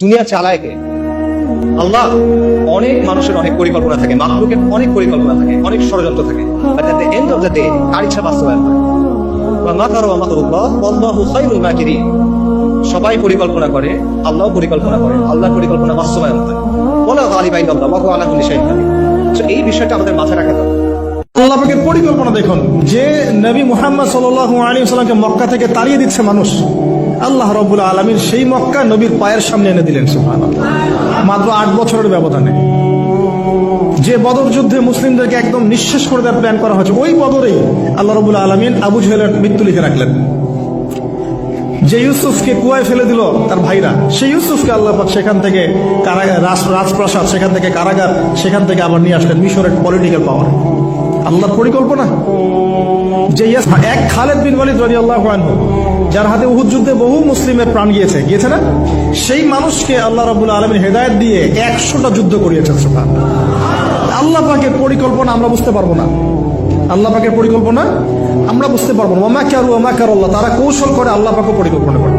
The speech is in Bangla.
দুনিয়া চালায় কে? আল্লাহ। অনেক মানুষের অনেক পরিকল্পনা থাকে, মাখলুকের অনেক পরিকল্পনা থাকে, অনেক ষড়যন্ত্র থাকে, but at the end of the day কার ইচ্ছা বাস্তবায়ন হয়। ওয়া মাকারু ওয়া মাকরুল্লাহ ওয়াল্লাহু খায়রুল মাকিরিন। সবাই পরিকল্পনা করে, আল্লাহও পরিকল্পনা করে, আল্লাহর পরিকল্পনা বাস্তবায়ন হয়। ওয়ালা গালিবা ইল্লাল্লাহ ওয়া হুয়া আলা কুল্লি শাইইন কাদির। সো এই বিষয়টা আমাদের মাথায় রাখতে হবে। আল্লাহ পাকের পরিকল্পনা দেখুন, যে নবী মুহাম্মদ সাল্লাল্লাহু আলাইহি ওয়াসাল্লামকে মক্কা থেকে তাড়িয়ে দিচ্ছে মানুষ, আল্লাহ রাব্বুল আলামিন সেই মক্কা নবীর পায়ের সামনে এনে দিলেন সুবহানাল্লাহ, মাত্র 8 বছরের ব্যবধানে। যে বদর যুদ্ধে মুসলিমদেরকে একদম নিঃশেষ করে দেওয়ার প্ল্যান করা হয়েছে, ওই বদরেই আল্লাহ রাব্বুল আলামিন আবু জাহেলের মৃত্যু লিখে রাখলেন। যে ইউসুফকে কুয়ায় ফেলে দিল তার ভাইরা, সেই ইউসুফকে আল্লাহ পাক সেখান থেকে কারাগার, রাজপ্রাসাদ, সেখান থেকে কারাগার, সেখান থেকে আবার নিয়ে আসলেন মিশরের পলিটিক্যাল পাওয়ার। আল্লাহর পরিকল্পনা। যে এক খালেদ বিন ওয়ালিদ রাদিয়াল্লাহু আনহু, যার হাতে উহুদ যুদ্ধে বহু মুসলিমের প্রাণ গিয়েছে না, সেই মানুষকে আল্লাহ রাব্বুল আলামিন হেদায়েত দিয়ে 100টা যুদ্ধ করিয়েছেন সুবহানাল্লাহ। আল্লাহ পাকের পরিকল্পনা আমরা বুঝতে পারবো না, আল্লাহ পাকের পরিকল্পনা আমরা বুঝতে পারবো না। ওয়া মাকারু ওয়া মাকারাল্লাহ, তারা কৌশল করে, আল্লাহ পাকও পরিকল্পনা করে।